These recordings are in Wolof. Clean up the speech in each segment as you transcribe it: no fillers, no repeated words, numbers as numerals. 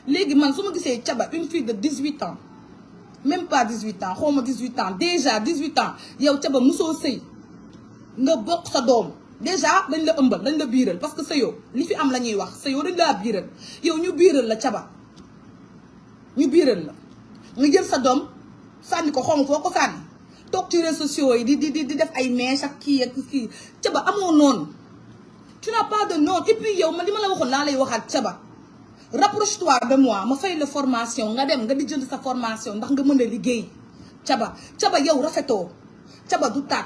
léegi man su ma gisee Thiaba une fille de 18 ans même pas 18 ans xawma 18 ans déjà 18 ans yow Thiaba mosoo sëy nga bokk sa doom déjà dañ la ëmbal dañ la biiral parce que sëyoo li fi am la ñuy wax sëyoo dañ laa biiral yow ñu biiral la Thiaba ñu biiral la nga jël sa doom sànni ko xawma foo ko sànni toog ci réseaux sociaux yi di def ay mèches ak kii ak kii Thiaba amoo noonu tu n'as pas de nom et puis yow man li ma la waxoon laa lay waxaat Thiaba rapproche-toi de moi ma fay la formation nga dem nga di jënd sa formation ndax nga mën a liggéey Thiaba yow rafetoo Thiaba du taat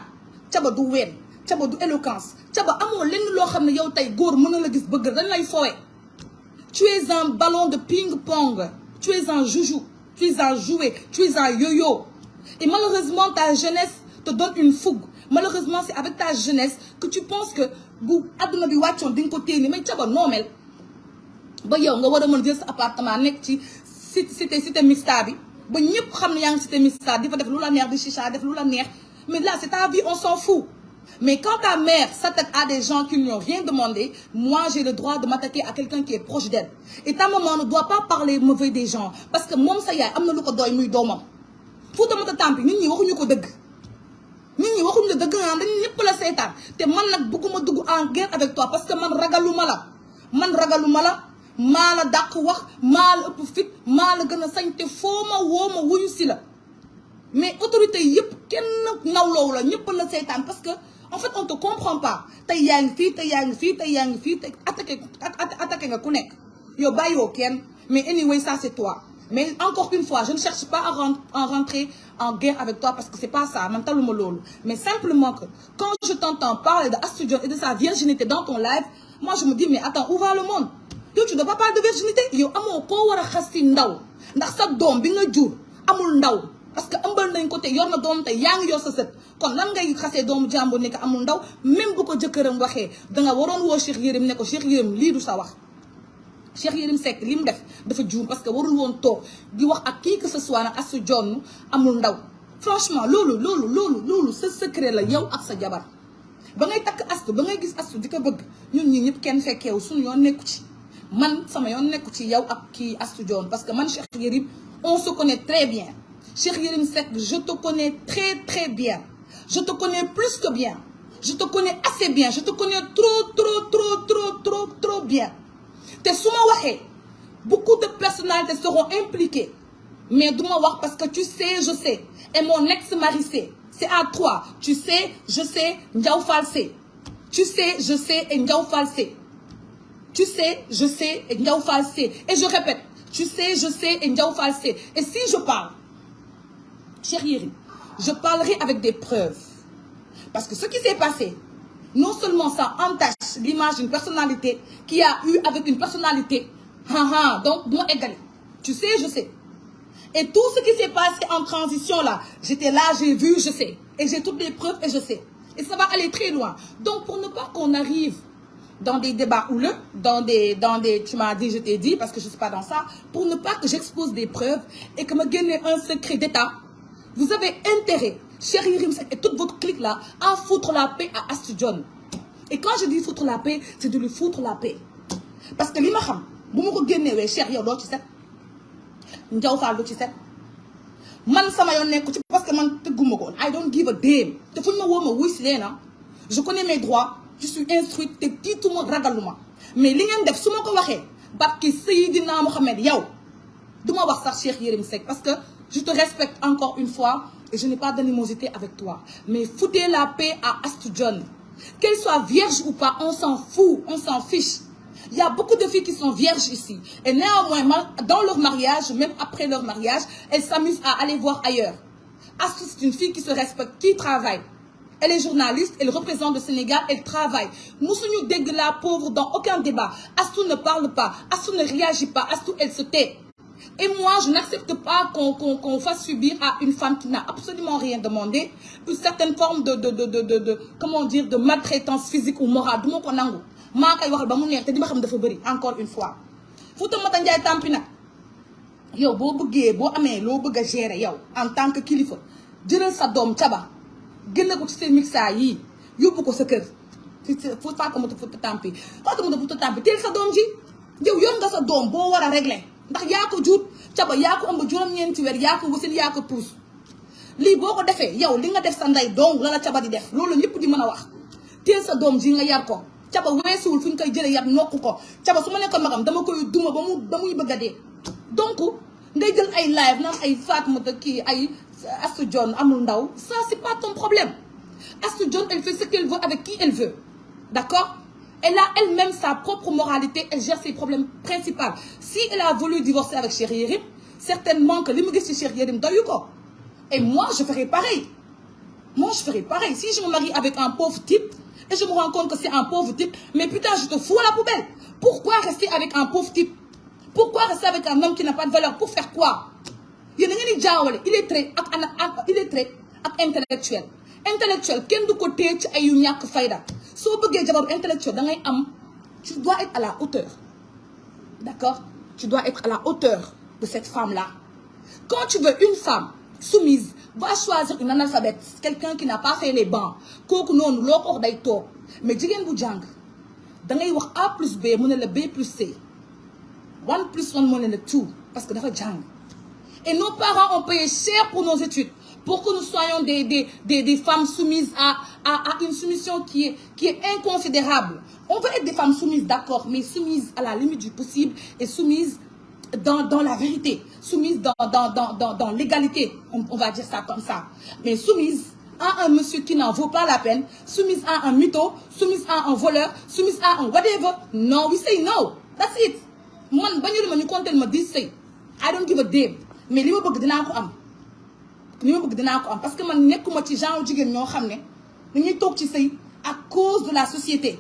Thiaba du ween Thiaba du éloquence Thiaba amoo lenn loo xam ne yow tey góor mën na la gis bëgg dañ lay fowe tu es un ballon de ping-pong tu es un joujou tu es un jouet tu es un yo-yo et malheureusement ta jeunesse te donne une fougue malheureusement c'est avec ta jeunesse que tu penses que bu adduna bi wàccoon di nga ko téye ni mais Thiaba noo mel ba yow nga war a mën jël sa appartement nekk ci cité mixta bi ba ñëpp xam ne yaa ngi cité mixta di fa def lu la neex di chicha def lu la neex mais là c'est ta vie on s'en fout mais quand ta mère s'attaque à des gens qui ne lui ont rien demandé moi j'ai le droit de m'attaquer à quelqu'un qui est proche d'elle et ta maman ne doit pas parler mauvais des gens parce que moom sa yaay am na lu ko doy muy doomam Foutamata Tampi nit ñi waxuñu ko dëgg nit ñi waxuñu la dëgg dañ ñëpp la seetaan te man nag bëgguma dugg en guerre avec toi parce que man ragaluma la maa la dàq wax maa la ëpp fit maa la gën a sañ te foo ma woo ma wuyu si la mais autorité yëpp kenn nawloowu la ñëpp la seetaan parce que en fait on te comprend pas tey yaa ngi fii tey yaa ngi fii tey yaa ngi fii tey attaqué nga ku nekk yow bàyyiwoo kenn mais anyway ça c'est toi mais encore une fois je ne cherche pas à rentrer en guerre avec toi parce que c'est pas ça man taluma loolu mais simplement que quand je t'entends parler de Astou Dione et de sa virginité dans ton live moi je me dis mais attends où va le monde yow tu dois pas parler de virginité yow amoo koo war a xas si ndaw ndax sa doom bi nga jur amul ndaw parce que ëmbal nañ ko te yor na doom te yaa ngi yor sa sët kon lan ngay xasee doomu jàmbur ne ko amul ndaw même bu ko jëkkëram waxee danga waroon woo Cheikh Yérim ne ko Cheikh Yérim lii du sa wax Cheikh Yérim Seck li mu def dafa juum parce que warul woon toog di wax ak kii que ce soit nag Astou Dione amul ndaw franchement loolu sa secret la yow ak sa jabar ba ngay takk Astou ba ngay gis Astou di ko bëgg ñun ñi ñëpp kenn fekkeewu suñu yoon nekku ci man sama yoon nekku ci yow ak kii Astou Dione parce que man Cheikh Yérim on se connaît très bien Cheikh Yérim Seck je te connais très bien je te connais plus que bien je te connais assez bien je te connais trop bien te su ma waxee beaucoup de personnalités seront impliquées mais du ma wax parce que tu sais je sais et mon ex-mari sait c'est à toi tu sais je sais Ndiaw Fall sait tu sais je sais et Ndiaw Fall sait tu sais je sais et Ndiaw Fall sait et je répète tu sais je sais et Ndiaw Fall sait et si je parle Cheikh Yérim je parlerai avec des preuves parce que ce qui s'est passé non seulement ça entache l'image d'une personnalité qui a eu avec une personnalité donc du ma égali tu sais je sais et tout ce qui s'est passé en transition là j'étais là j'ai vu je sais et j'ai toutes les preuves et je sais et ça va aller très loin donc pour ne pas qu'on arrive dans des débats houleux dans des tu m'as dit je t'ai dit parce que je suis pas dans ça pour ne pas que j'expose des preuves et que me génne un secret d'État vous avez intérêt Cheikh Yérim Seck et toute votre clique là à foutre la paix à Astou Dione et quand je dis foutre la paix c'est de lui foutre la paix parce que li ma xam bu ma ko génnewee Cheikh yow doo ci set Ndiaw Fall doo ci set man sama yoon nekku ci parce que man tëgguma ko I don't give a damn te fuñ ma woo ma wuy si leena je connais mes droits je suis instruite te tiituma ragaluma mais li ngeen def su ma ko waxee barki Seydina Mohamed yow du ma wax sax Cheikh Yérim Seck parce que je te respecte encore une fois et je n'ai pas d'animosité avec toi mais foutez la paix à Astou Dione qu'elle soit vierge ou pas on s'en fout on s'en fiche il y a beaucoup de filles qui sont vierges ici et néanmoins dans leur mariage même après leur mariage elles s'amusent à aller voir ailleurs Astou c'est une fille qui se respecte qui travaille elle est journaliste elle représente le Sénégal elle travaille musuñu dégg la pauvre dans aucun débat Astou ne parle pas Astou ne réagit pas Astou elle se tait et moi je n'accepte pas qu'on fasse subir à une femme qui n'a absolument rien demandé une certaine forme de comment dire de maltraitance physique ou morale du ma ko nangu maa koy waxal ba mu neex te di ma xam dafa bëri encore une fois Foutamata Ndiaye Tampi nag yow boo bëggee boo amee loo bëgg a gérer yow en tant que kilifa jëlal sa doom Thiaba génne ko ci seen mixa yii yóbbu ko sa kër Foutamata Tampi teel sa doom ji yow yor nga sa doom boo war a régler ndax yaa ko jur caba yaa ko ëmb juróom-ñeenti weer yaa ko wasin yaa ko puus lii boo ko defee yow li nga def sa ndey dong la caba di def loolu ñëpp di mën a wax teel sa doom ji nga yar ko caba weesuwul fu ñu koy jëlee yar nokku ko caba su ma nekkoon magam dama koy duma ba muy bëgg a dee donc ngay jël ay live naan ay Fatoumata kii ay Astou Dione amul ndaw ça c'est pas ton problème Astou Dione elle fait ce qu'elle veut avec qui elle veut d'accord elle a elle-même sa propre moralité elle gère ses problèmes principaux si elle a voulu divorcer avec Cheikh Yérim certainement que li mu gis ci Cheikh Yérim doyu ko et moi je ferai pareil si je me marie avec un pauvre type et je me rends compte que c'est un pauvre type mais putain je te fous à la poubelle pourquoi rester avec un pauvre type pourquoi rester avec un homme qui n'a pas de valeur pour faire quoi yéen da ngeen di jaawale illettré ak intellectuel kenn du ko téye ci ay yu ñàkk fayda soo bëggee jabaru intellectuel da ngay am tu dois être à la hauteur d'accord tu dois être à la hauteur de cette femme là quand tu veux une femme soumise va choisir une analphabète quelqu'un qui n'a pas fait les bancs kooku noonu loo ko wax day toog mais jigéen bu jàng da ngay wax A plus B mu ne la B plus C 1 plus 1 mu ne la 2 parce que dafa jàng et nos parents ont payé cher pour nos études pour que nous soyons des femmes soumises à une soumission qui est inconsidérable on veut être des femmes soumises d'accord mais soumises à la limite du possible et soumises dans la vérité soumise dans l'égalité on va dire ça comme ça mais soumise à un monsieur qui n'en vaut pas la peine soumise à un mytho soumise à un voleur soumise à un whatever no we say no that's it man bañu ma ñu compter ma 10 sëy I don't give a damn mais li ma bëgg dinaa ko am parce que man nekkuma ci genre jigéen ñoo xam ne dañuy toog ci sëy à cause de la société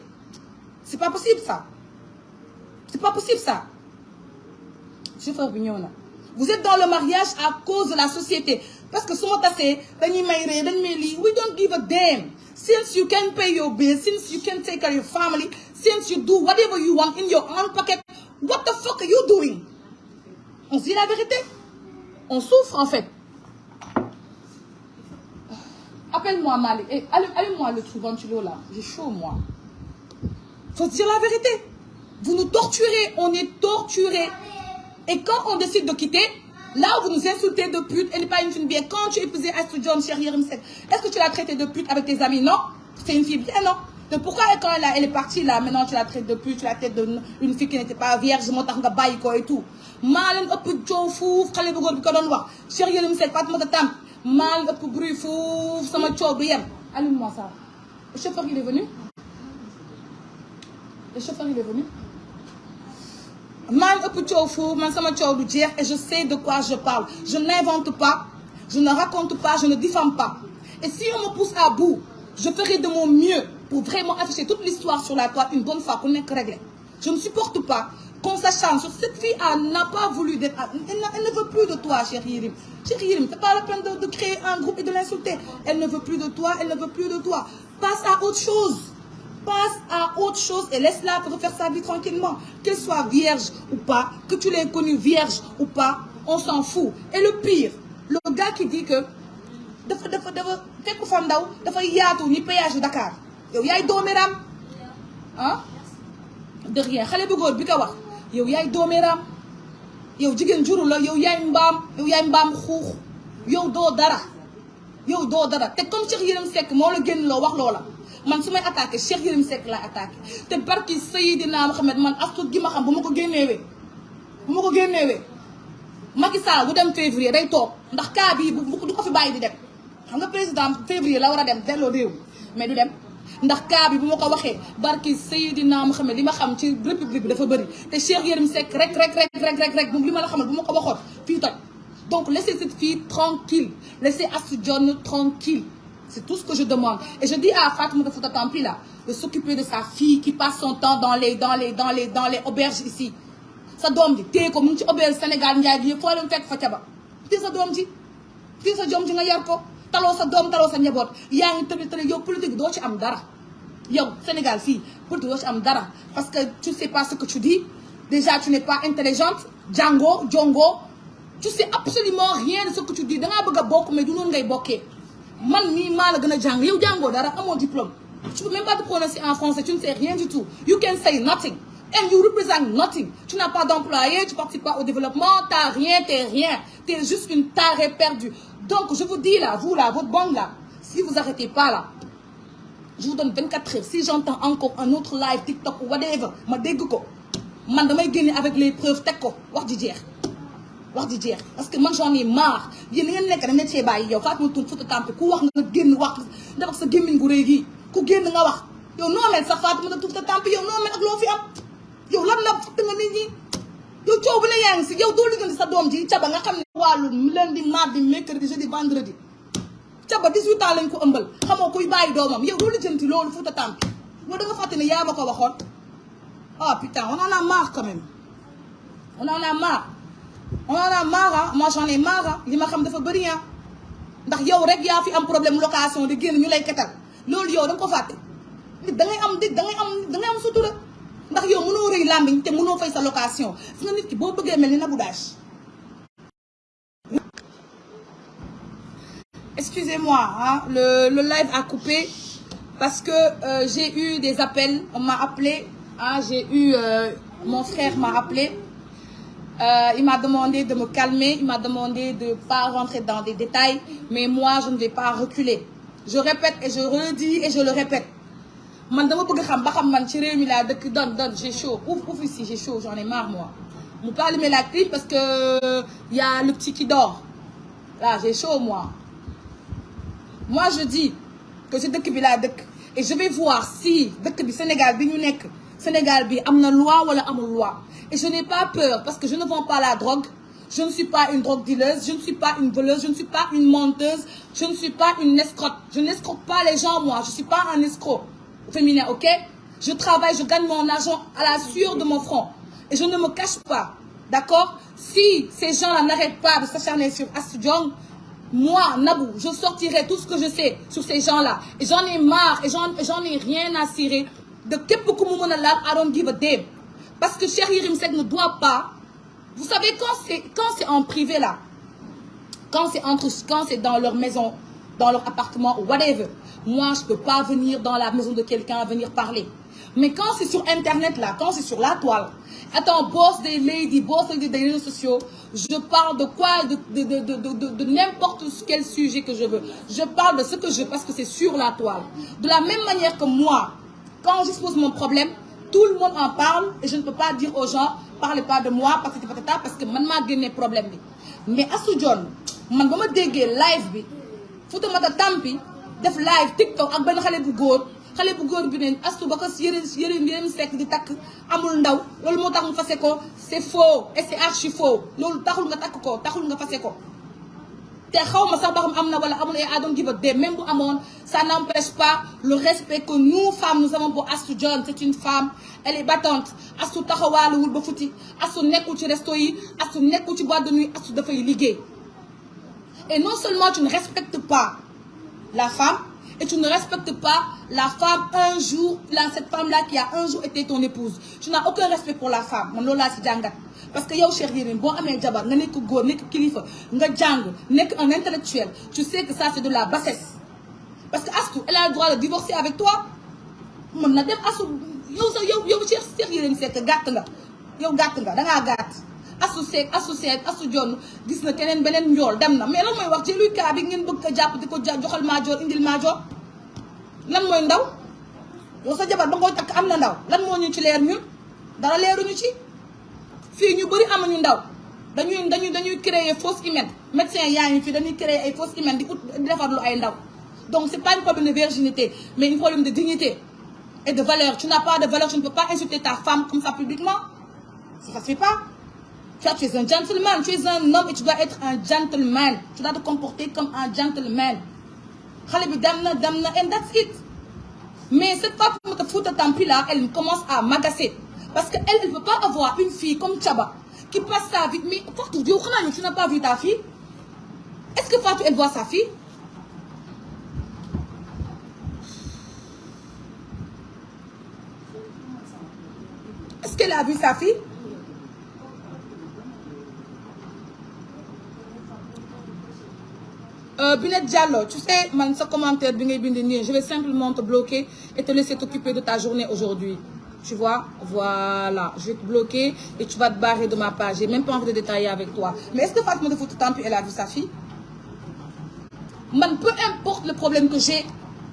c'est pas possible ça chauffeur bi ñëw na vous êtes dans le mariage à cause de la société parce que su ma tasee dañuy may ree dañ may lii we don't give a damn since you can pay your bills since you can take care of your family since you do whatever you want in your own pocket what the fuck are you doing on se dit la vérité on souffre en fait appelle-moi Malik et allume-moi le trou ventilo là j'ai chaud moi faut se dire la vérité vous nous torturez on est torturés. Et quand on décide de quitter, là où vous nous insultez de pute, elle n'est pas une fille bien. Quand tu épousais Astou Dione, Cheikh Yérim Seck, est-ce que tu l'as traitée de pute avec tes amis? Non. C'est une fille bien, non. Donc pourquoi quand elle est partie là, maintenant tu la traites de pute, tu la traites d'une fille qui n'était pas vierge, moo tax nga bàyyi ko et tout. maa leen ëpp coow fuuf xale bu góor bi ko doon wax Cheikh Yérim Seck Fatoumata Tam maa leen ëpp bruit fuuf sama coow du yem. Allume-moi ça. Le chauffeur il est venu. man ëpp coow foofu man sama coow du jeex et je sais de quoi je parle je n'invente pas je ne raconte pas je ne diffame pas et si on me pousse à bout je ferai de mon mieux pour vraiment afficher toute l'histoire sur la toile une bonne fois ku nekk réglé je ne supporte pas qu'on s'acharne sur cette fille n'a pas voulu d'être elle ne veut plus de toi Cheikh Yérim c'est pas la peine de créer un groupe et de l'insulter elle ne veut plus de toi passe à autre chose et laisse-la refaire sa vie tranquillement qu'elle soit vierge ou pas que tu l'aies connue vierge ou pas on s'en fout et le pire le gars qui dit que dafa fekk fa ndaw dafa yaatu ni péage Dakar yow yaay dooméram de rien xale bu góor bi ko wax yow yaay dooméram yow jigéen juru la yow yaay mbaam xuux yow doo dara te comme Cheikh Yérim Seck moo la génn loo wax loola man su may attaqué Cheikh Yérim Seck laa attaqué te barki Seydina Mohamed man Astou gi ma xam bu ma ko génnewee Macky Sall bu dem février day toog ndax cas bii du ko fi bàyyi di dem xam nga président février la war a dem delloo réew mais du dem ndax cas bi bu ma ko waxee barki Seydina Mohamed li ma xam ci république bi dafa bëri te Cheikh Yérim Seck rek moom li ma la xamal bu ma ko waxoon fii toj donc laissez cette fille tranquille laissez Astou Dione tranquille c'est tout ce que je demande et je dis à Fatoumata Tampi là de s'occuper de sa fille qui passe son temps dans les auberges ici sa doom ji téye ko mu ngi ci auberge Sénégal njaay gi yëpp foo leen fekk fa ca ba téye sa doom ji nga yar ko taloo sa doom taloo sa njaboot yaa ngi tëri yow politique doo ci am dara yow Sénégal fii politique doo ci am dara parce que tu sais pas ce que tu dis déjà tu n'es pas intelligente jongo tu sais absolument rien de ce que tu dis dangaa bëgg a bokk mais du noonu ngay bokkee man mii maa la gën a jàng yow jàngoo dara amoo diplôme tu peux même pas te prononcer en français tu ne sais rien du tout you can say nothing And you represent nothing. Tu n'as pas d'employé, tu ne participes pas au développement, tu n'as rien, tu n'es rien. Tu es juste une tarée perdue. Donc, je vous dis là, vous là, votre bande là, si vous n'arrêtez pas là, je vous donne 24 heures. Si j'entends encore un autre live, TikTok ou whatever, ma dégg ko, man damay génne avec les preuves teg ko, wax di jeex. Wax di jeex. Parce que man j'en ai marre. Yéen ngeen nekk da ngeen cee bàyyi yow Fatou Touré Fouta Tampi ku wax nga génn wax dafa sa gémmiñ gu rëy gi ku génn nga wax. Yow noo mel sax Fatou Touré Fouta Tampi yow noo mel ak loo fi am. Yow lan la fëtt nga nit ñi yow coow bu ne yaa ngi si yow doo liggéey sa doom ji caba nga xam ne wàllu lundi mardi mercredi jeudi vendredi caba 18 ans lañ ko ëmbal xamoo kuy bàyyi doomam yow doo lijjanti loolu Fouta Tampi yow da nga fàtte ne yaa ma ko waxoon. Ah putain on en a marre quand même on en a marre ah moi j'en ai marre ah li ma xam dafa bëri ah ndax yow rek yaa fi am problème location di génn ñu lay ketal loolu yow da nga ko fàtte nit da ngay am sutura. ndax yow mënoo rëy làmbiñ te mënoo fay sa location gis nga nit ki boo bëggee mel ni Nabou Dash. Excusez-moi hein, le live a coupé parce que j'ai eu des appels on m'a appelé hein, j'ai eu mon frère m'a appelé il m'a demandé de me calmer il m'a demandé de pas rentrer dans des détails mais moi je ne vais pas reculer je répète et je redis et je le répète. Man dama bëgg xam ba xam man ci réew mi laa dëkk don j'ai chaud ouf ici j'ai chaud j'en ai marre moi mu pas allumer la clim parce que y a le petit qui dort là j'ai chaud moi je dis que ci dëkk bi laa dëkk et je vais voir si dëkk bi Sénégal bi ñu nekk Sénégal bi am na loi wala amul loi et je n'ai pas peur parce que je ne vends pas la drogue je ne suis pas une drogue dealeuse je ne suis pas une voleuse je ne suis pas une menteuse je ne suis pas une escroque je n'escroque pas les gens moi je suis pas un escroc féminin, ok? Je travaille, je gagne mon argent à la sueur de mon front. Et je ne me cache pas, d'accord? Si ces gens-là n'arrêtent pas de s'acharner sur Astou Diong, moi, Nabou, je sortirai tout ce que je sais sur ces gens-là. Et j'en ai marre, et j'en ai rien à cirer de képp ku mu mën a laal, I don't give a damn. Parce que Cheikh Yérim Seck ne doit pas... Vous savez, quand c'est en privé, là, quand c'est dans leur maison, dans leur appartement, ou whatever, moi, je ne peux pas venir dans la maison de quelqu'un, venir parler. Mais quand c'est sur Internet, là, quand c'est sur la toile, attends, boss des ladies, boss des réseaux sociaux, je parle de quoi, de n'importe quel sujet que je veux. Je parle de ce que je veux parce que c'est sur la toile. De la même manière que moi, quand j'expose mon problème, tout le monde en parle et je ne peux pas dire aux gens, parlez pas de moi, parce que man maa génnee problème bi. Mais Astou Diong, man ba ma déggee live bi, Fouta Tampi def live TikTok ak benn xale bu góor bi ne Astou ba ko Yérim Seck di takk amul ndaw loolu moo tax mu fase ko c'est faux et c'est archi faux loolu taxul nga takk ko taxul nga fase ko te xaw ma sax ba xam am na wala amul I don't give a damn même bu amoon ça n'empêche pas le respect que nous femmes nous avons pour Astou Diong c'est une femme elle est battante Astou taxawaaluwul ba futi Astou nekkul ci resto yi Astou nekkul ci boîte de nuit Astou dafay liggéey et non seulement tu ne respectes pas la femme et tu ne respectes pas la femme un jour cette femme-là qui a un jour été ton épouse tu n'as aucun respect pour la femme man loolu laa si jàngat parce que yow Cheikh Yérim boo amee jabar nga nekk góor nekk kilifa nga jàng nekk un intellectuel tu sais que ça c'est de la bassesse parce que Astou elle a le droit de divorcer avec toi mën na dem Astou yow Cheikh Yérim Seck gàtt nga yow gàtt nga dangaa gàtt Astou Diong gis na keneen beneen njool dem na mais lan mooy wax jëluy kaa bi ngeen bëgg ko jàpp di ko joxal maajoor indil maajoor lan mooy ndaw yow sa jabar ba nga koy takk am na ndaw lan moo ñu ci leer ñun dara leeruñu ci fii ñu bëri amuñu ndaw dañuy créer fausse hymen médecin yaa ngi fi dañuy créer ay fausse hymen di defarlu ay ndaw donc c'est pas un problème de virginité mais un problème de dignité et de valeur tu n'as pas de valeur tu ne peux pas insulter ta femme comme ça publiquement ça se fait pas. Tu es un gentleman, tu es un homme et tu dois être un gentleman. Tu dois te comporter comme un gentleman. Xale bi dem na and that's it. Mais cette Fouta Tampi là, elle commence à m'agacer. Parce qu'elle ne peut pas avoir une fille comme Thiaba qui passe sa vie. Mais Fatou, tu n'as pas vu ta fille? Est-ce que Fatou, elle voit sa fille? Est-ce qu'elle a vu sa fille? Binette Diallo, tu sais, man, ce commentaire, je vais simplement te bloquer et te laisser t'occuper de ta journée aujourd'hui. Tu vois, voilà. Je vais te bloquer et tu vas te barrer de ma page. J'ai même pas envie de détailler avec toi. Mais est-ce que Fatoumata Fouta Tampi, elle a vu sa fille? Man, peu importe le problème que j'ai,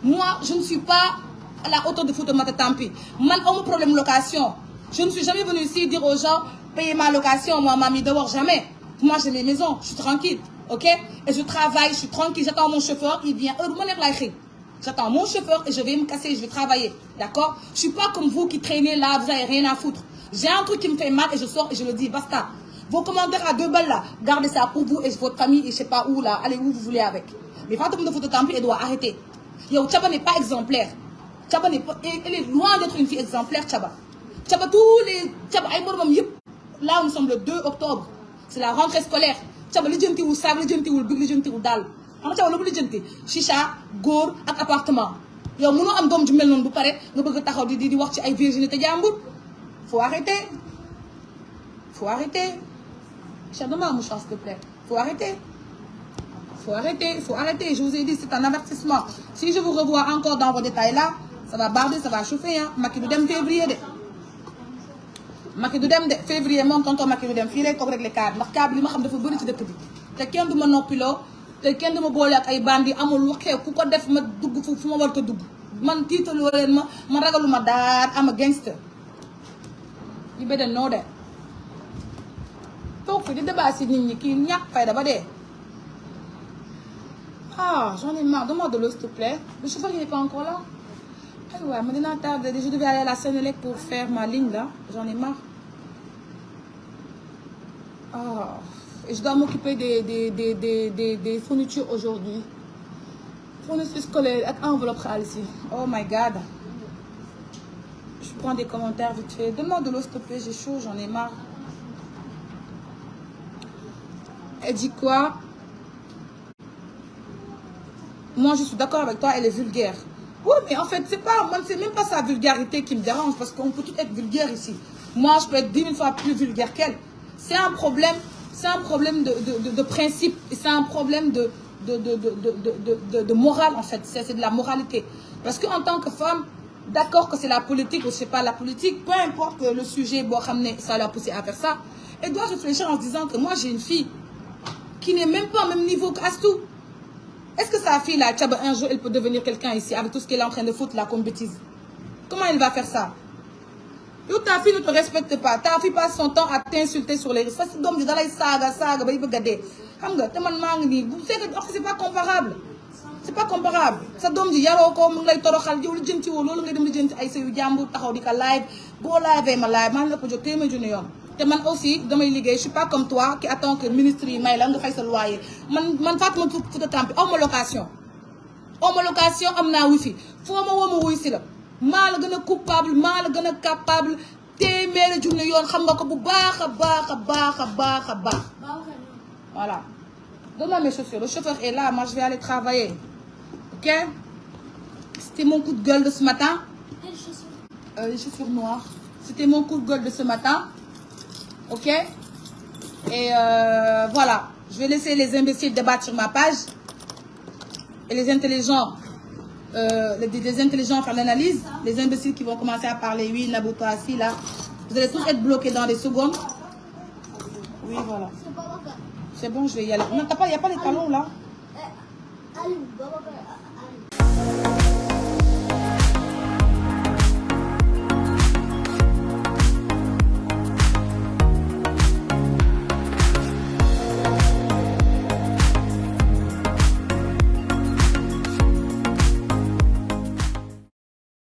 moi, je ne suis pas à la hauteur de Fatoumata Tampi. Man, on me problème location. Je ne suis jamais venue ici dire aux gens, payez ma location, moi, mamie, dehors, jamais. Moi, j'ai mes maisons, je suis tranquille, ok? Et je travaille, je suis tranquille, j'attends mon chauffeur, il vient. J'attends mon chauffeur et je vais me casser, je vais travailler, d'accord? Je ne suis pas comme vous qui traînez là, vous n'avez rien à foutre. J'ai un truc qui me fait mal et je sors et je le dis, basta. Vos commentaires à 2 balles là, gardez ça pour vous et votre famille et je sais pas où là, allez où vous voulez avec. Mais Fatoumata Fouta Tampi, elle doit arrêter. Yo, Tchaba n'est pas exemplaire. Tchaba n'est pas, elle est loin d'être une fille exemplaire, Tchaba. Tchaba, tous les, Tchaba, là nous sommes le 2 octobre. C'est la rentrée scolaire. Tchaba, les gens qui ou savent, les gens qui ou big, les gens qui ou dal. Xam nga Tchaba lu lijjanti chicha góor ak appartement yow mënoo am doom ju mel noonu bu pare nga bëgg taxaw di wax ci ay virginité jàmbur. Faut arrêter. Faut arrêter. Chicha, donne-moi un mouchoir s'il te plaît. Faut arrêter. Faut arrêter. Faut arrêter. Je vous ai dit, c'est un avertissement. Si je vous revois encore dans vos détails là, ça va barder, ça va chauffer hein. Macky du dem février de. Macky du dem de février moom tonton Macky du dem fii lay toog rek les cadres ndax cadre li ma xam dafa bëri ci dëkk bi te kenn du ma noppiloo te kenn du ma boole ak ay bandi amul lu xew ku ko def ma dugg fu ma war a dugg man tiitaloo leen ma ragaluma daar am a gangster. You better know that. toog fi di débat si nit ñi kii ñàkk fayda ba dee. Ah, j'en ai marre. Donne-moi de l'eau, s'il te plaît. Le chauffeur, il n'est pas encore là. Ah ouais, maintenant, je devais aller à la Sénélec pour faire ma ligne, là. J'en ai marre. Ah, et je dois m'occuper des fournitures aujourd'hui. Fournitures scolaires avec enveloppe ici. Oh my God. Je prends des commentaires vite fait. Donne-moi de l'eau, s'il te plaît. J'ai chaud, j'en ai marre. Elle dit quoi? Moi, je suis d'accord avec toi, elle est vulgaire. Oui, mais en fait, c'est même pas sa vulgarité qui me dérange, parce qu'on peut tout être vulgaire ici. Moi, je peux être 10 000 fois plus vulgaire qu'elle. C'est un problème de principe, et c'est un problème de morale, en fait. C'est de la moralité. Parce qu'en tant que femme, d'accord que c'est la politique, ou je sais pas, la politique, peu importe le sujet, bon, ça l'a poussé à faire ça, elle doit réfléchir en se disant que moi, j'ai une fille qui n'est même pas au même niveau qu'Astou. Est-ce que sa fille, là, Tchaba, un jour, elle peut devenir quelqu'un ici avec tout ce qu'elle est en train de foutre là comme bêtise? Comment elle va faire ça? Yo, ta fille ne te respecte pas. Ta fille passe son temps à t'insulter sur les réseaux. Ça, c'est comme des saga, bah, il peut garder. C'est pas comparable. C'est pas comparable. Ça donne du yaro comme lay toroxal yow li jënti wo lolu ngay dem li jënti ay sey yu jambour taxaw di ka live bo live ma live man la ko jox témé junni yoon. Te man aussi damay liggéey, je suis pas comme toi qui attend que le ministre yi may la nga fay sa loyer. Man Fatoumata Fouta Tampi aw ma location. Aw ma location am naa wifi. Foo ma woo ma wuy si la. Maa la gën a coupable, maa la gën a capable. Téeméeri junni yoon xam nga ko bu baax a baax a baax a baax a baax. Voilà. Donne-moi mes chaussures. Le chauffeur est là, moi je vais aller travailler. Ok? C'était mon coup de gueule de ce matin. Les chaussures noires. C'était mon coup de gueule de ce matin. Ok? Et voilà. Je vais laisser les imbéciles débattre sur ma page. Et les intelligents, les intelligents faire l'analyse. Les imbéciles qui vont commencer à parler, oui, Nabouto assis là. Vous allez tous être bloqués dans des secondes. Oui, voilà. C'est bon, je vais y aller. Non, il n'y a pas les talons là.